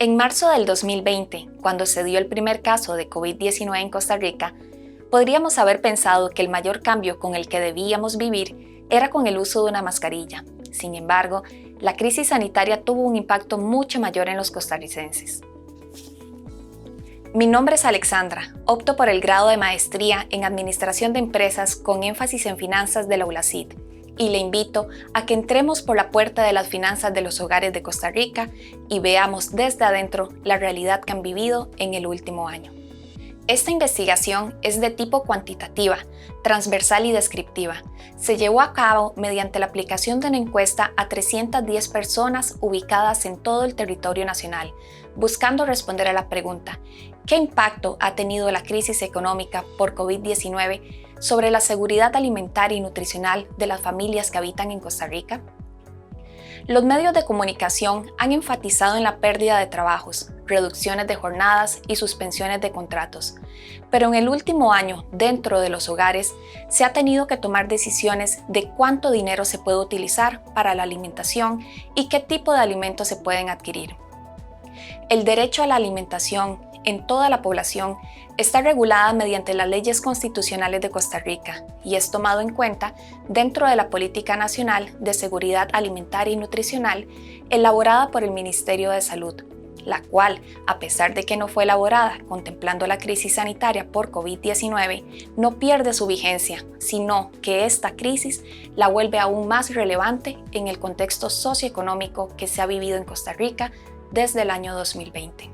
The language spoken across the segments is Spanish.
En marzo del 2020, cuando se dio el primer caso de COVID-19 en Costa Rica, podríamos haber pensado que el mayor cambio con el que debíamos vivir era con el uso de una mascarilla. Sin embargo, la crisis sanitaria tuvo un impacto mucho mayor en los costarricenses. Mi nombre es Alexandra, opto por el grado de maestría en Administración de Empresas con énfasis en finanzas de la ULACID, y le invito a que entremos por la puerta de las finanzas de los hogares de Costa Rica y veamos desde adentro la realidad que han vivido en el último año. Esta investigación es de tipo cuantitativa, transversal y descriptiva. Se llevó a cabo mediante la aplicación de una encuesta a 310 personas ubicadas en todo el territorio nacional, buscando responder a la pregunta: ¿qué impacto ha tenido la crisis económica por COVID-19 sobre la seguridad alimentaria y nutricional de las familias que habitan en Costa Rica? Los medios de comunicación han enfatizado en la pérdida de trabajos, reducciones de jornadas y suspensiones de contratos, pero en el último año, dentro de los hogares, se ha tenido que tomar decisiones de cuánto dinero se puede utilizar para la alimentación y qué tipo de alimentos se pueden adquirir. El derecho a la alimentación en toda la población está regulada mediante las leyes constitucionales de Costa Rica y es tomado en cuenta dentro de la Política Nacional de Seguridad Alimentaria y Nutricional elaborada por el Ministerio de Salud, la cual, a pesar de que no fue elaborada contemplando la crisis sanitaria por COVID-19, no pierde su vigencia, sino que esta crisis la vuelve aún más relevante en el contexto socioeconómico que se ha vivido en Costa Rica desde el año 2020.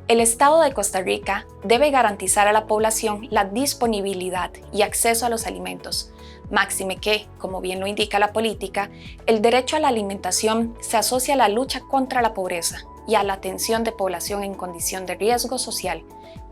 El Estado de Costa Rica debe garantizar a la población la disponibilidad y acceso a los alimentos, máxime que, como bien lo indica la política, el derecho a la alimentación se asocia a la lucha contra la pobreza y a la atención de población en condición de riesgo social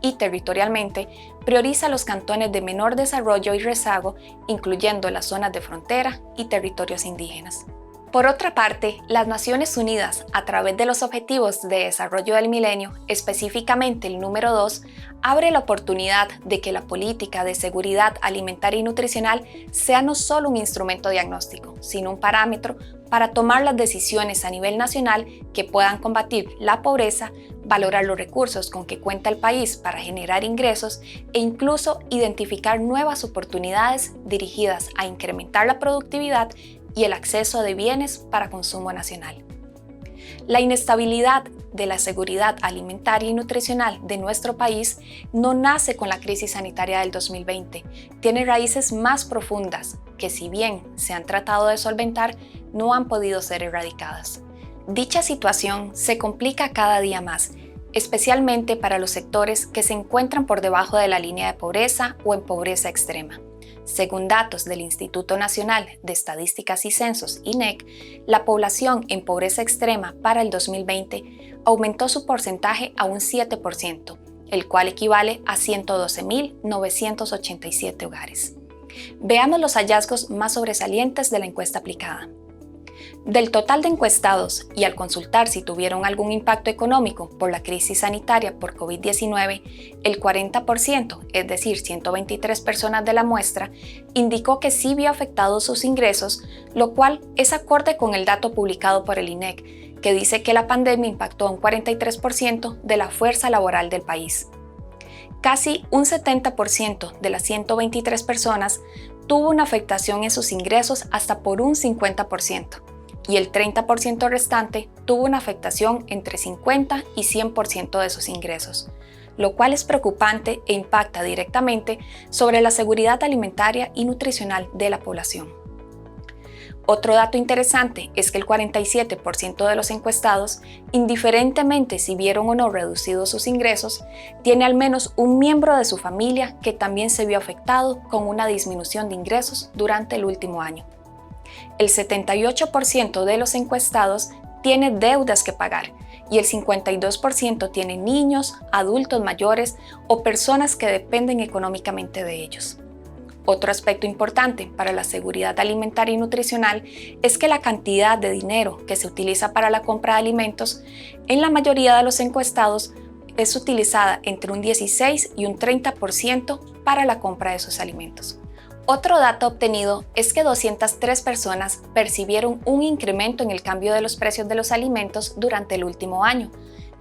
y territorialmente prioriza los cantones de menor desarrollo y rezago, incluyendo las zonas de frontera y territorios indígenas. Por otra parte, las Naciones Unidas, a través de los Objetivos de Desarrollo del Milenio, específicamente el número 2, abre la oportunidad de que la política de seguridad alimentaria y nutricional sea no solo un instrumento diagnóstico, sino un parámetro para tomar las decisiones a nivel nacional que puedan combatir la pobreza, valorar los recursos con que cuenta el país para generar ingresos e incluso identificar nuevas oportunidades dirigidas a incrementar la productividad y el acceso de bienes para consumo nacional. La inestabilidad de la seguridad alimentaria y nutricional de nuestro país no nace con la crisis sanitaria del 2020, tiene raíces más profundas que, si bien se han tratado de solventar, no han podido ser erradicadas. Dicha situación se complica cada día más, especialmente para los sectores que se encuentran por debajo de la línea de pobreza o en pobreza extrema. Según datos del Instituto Nacional de Estadísticas y Censos, INEC, la población en pobreza extrema para el 2020 aumentó su porcentaje a un 7%, el cual equivale a 112.987 hogares. Veamos los hallazgos más sobresalientes de la encuesta aplicada. Del total de encuestados, y al consultar si tuvieron algún impacto económico por la crisis sanitaria por COVID-19, el 40%, es decir, 123 personas de la muestra, indicó que sí vio afectados sus ingresos, lo cual es acorde con el dato publicado por el INEC, que dice que la pandemia impactó a un 43% de la fuerza laboral del país. Casi un 70% de las 123 personas tuvo una afectación en sus ingresos hasta por un 50%, y el 30% restante tuvo una afectación entre 50 y 100% de sus ingresos, lo cual es preocupante e impacta directamente sobre la seguridad alimentaria y nutricional de la población. Otro dato interesante es que el 47% de los encuestados, indiferentemente si vieron o no reducidos sus ingresos, tiene al menos un miembro de su familia que también se vio afectado con una disminución de ingresos durante el último año. El 78% de los encuestados tiene deudas que pagar y el 52% tiene niños, adultos mayores o personas que dependen económicamente de ellos. Otro aspecto importante para la seguridad alimentaria y nutricional es que la cantidad de dinero que se utiliza para la compra de alimentos en la mayoría de los encuestados es utilizada entre un 16 y un 30% para la compra de esos alimentos. Otro dato obtenido es que 203 personas percibieron un incremento en el cambio de los precios de los alimentos durante el último año,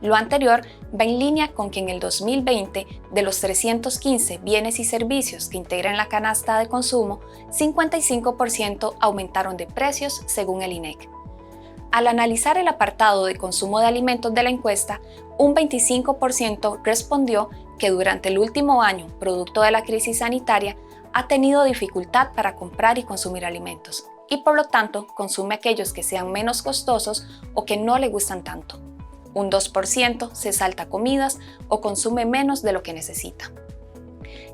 Lo anterior va en línea con que en el 2020, de los 315 bienes y servicios que integran la canasta de consumo, 55% aumentaron de precios según el INEC. Al analizar el apartado de consumo de alimentos de la encuesta, un 25% respondió que durante el último año, producto de la crisis sanitaria, ha tenido dificultad para comprar y consumir alimentos, y por lo tanto consume aquellos que sean menos costosos o que no le gustan tanto. Un 2% se salta comidas o consume menos de lo que necesita.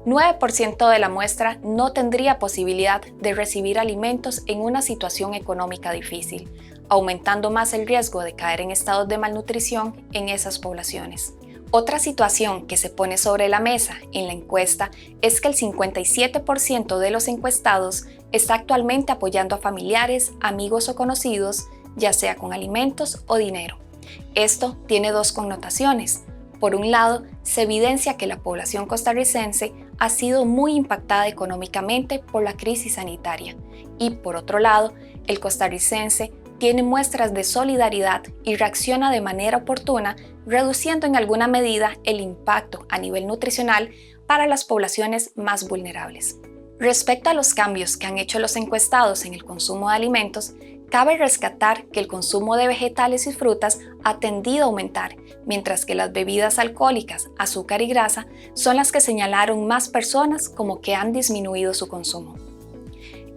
9% de la muestra no tendría posibilidad de recibir alimentos en una situación económica difícil, aumentando más el riesgo de caer en estados de malnutrición en esas poblaciones. Otra situación que se pone sobre la mesa en la encuesta es que el 57% de los encuestados está actualmente apoyando a familiares, amigos o conocidos, ya sea con alimentos o dinero. Esto tiene dos connotaciones. Por un lado, se evidencia que la población costarricense ha sido muy impactada económicamente por la crisis sanitaria y, por otro lado, el costarricense tiene muestras de solidaridad y reacciona de manera oportuna, reduciendo en alguna medida el impacto a nivel nutricional para las poblaciones más vulnerables. Respecto a los cambios que han hecho los encuestados en el consumo de alimentos, cabe rescatar que el consumo de vegetales y frutas ha tendido a aumentar, mientras que las bebidas alcohólicas, azúcar y grasa son las que señalaron más personas como que han disminuido su consumo.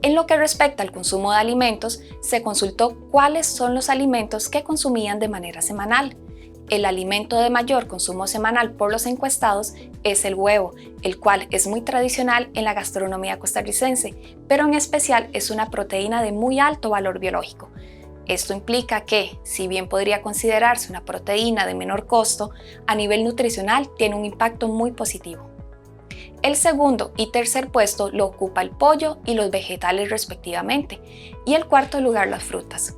En lo que respecta al consumo de alimentos, se consultó cuáles son los alimentos que consumían de manera semanal. El alimento de mayor consumo semanal por los encuestados es el huevo, el cual es muy tradicional en la gastronomía costarricense, pero en especial es una proteína de muy alto valor biológico. Esto implica que, si bien podría considerarse una proteína de menor costo, a nivel nutricional tiene un impacto muy positivo. El segundo y tercer puesto lo ocupa el pollo y los vegetales respectivamente, y el cuarto lugar las frutas.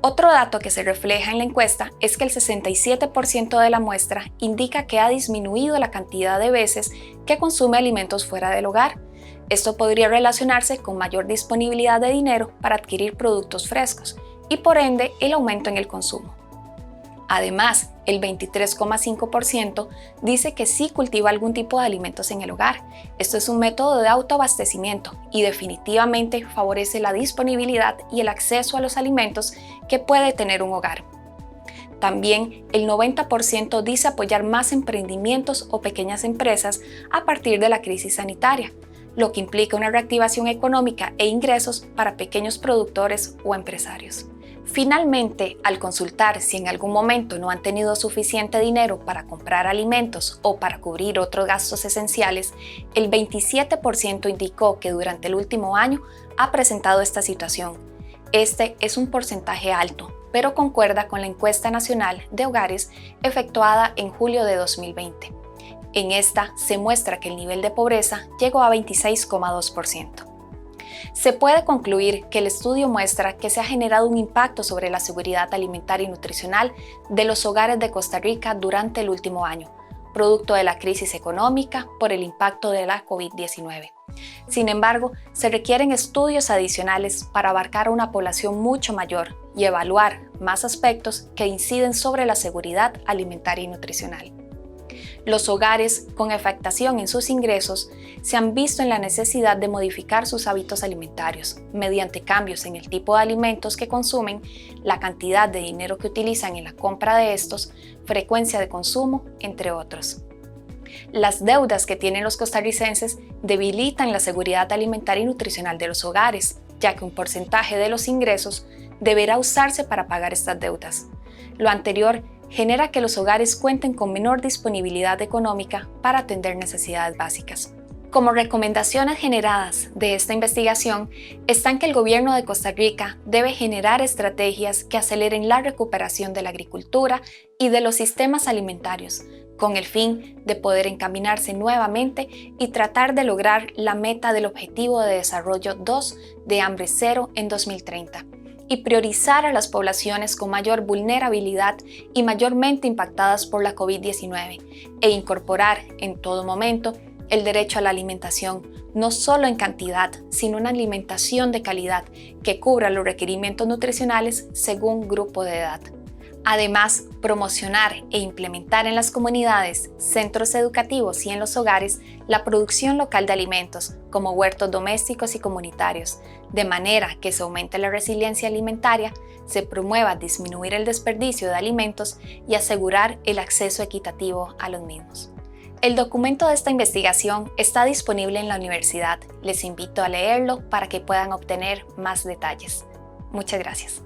Otro dato que se refleja en la encuesta es que el 67% de la muestra indica que ha disminuido la cantidad de veces que consume alimentos fuera del hogar. Esto podría relacionarse con mayor disponibilidad de dinero para adquirir productos frescos y por ende el aumento en el consumo. Además, el 23,5% dice que sí cultiva algún tipo de alimentos en el hogar. Esto es un método de autoabastecimiento y definitivamente favorece la disponibilidad y el acceso a los alimentos que puede tener un hogar. También el 90% dice apoyar más emprendimientos o pequeñas empresas a partir de la crisis sanitaria, lo que implica una reactivación económica e ingresos para pequeños productores o empresarios. Finalmente, al consultar si en algún momento no han tenido suficiente dinero para comprar alimentos o para cubrir otros gastos esenciales, el 27% indicó que durante el último año ha presentado esta situación. Este es un porcentaje alto, pero concuerda con la encuesta nacional de hogares efectuada en julio de 2020. En esta se muestra que el nivel de pobreza llegó a 26,2%. Se puede concluir que el estudio muestra que se ha generado un impacto sobre la seguridad alimentaria y nutricional de los hogares de Costa Rica durante el último año, producto de la crisis económica por el impacto de la COVID-19. Sin embargo, se requieren estudios adicionales para abarcar a una población mucho mayor y evaluar más aspectos que inciden sobre la seguridad alimentaria y nutricional. Los hogares con afectación en sus ingresos se han visto en la necesidad de modificar sus hábitos alimentarios mediante cambios en el tipo de alimentos que consumen, la cantidad de dinero que utilizan en la compra de estos, frecuencia de consumo, entre otros. Las deudas que tienen los costarricenses debilitan la seguridad alimentaria y nutricional de los hogares, ya que un porcentaje de los ingresos deberá usarse para pagar estas deudas. Lo anterior genera que los hogares cuenten con menor disponibilidad económica para atender necesidades básicas. Como recomendaciones generadas de esta investigación están que el gobierno de Costa Rica debe generar estrategias que aceleren la recuperación de la agricultura y de los sistemas alimentarios, con el fin de poder encaminarse nuevamente y tratar de lograr la meta del Objetivo de Desarrollo 2 de hambre cero en 2030. Y priorizar a las poblaciones con mayor vulnerabilidad y mayormente impactadas por la COVID-19 e incorporar en todo momento el derecho a la alimentación, no solo en cantidad, sino una alimentación de calidad que cubra los requerimientos nutricionales según grupo de edad. Además, promocionar e implementar en las comunidades, centros educativos y en los hogares la producción local de alimentos, como huertos domésticos y comunitarios, de manera que se aumente la resiliencia alimentaria, se promueva disminuir el desperdicio de alimentos y asegurar el acceso equitativo a los mismos. El documento de esta investigación está disponible en la universidad. Les invito a leerlo para que puedan obtener más detalles. Muchas gracias.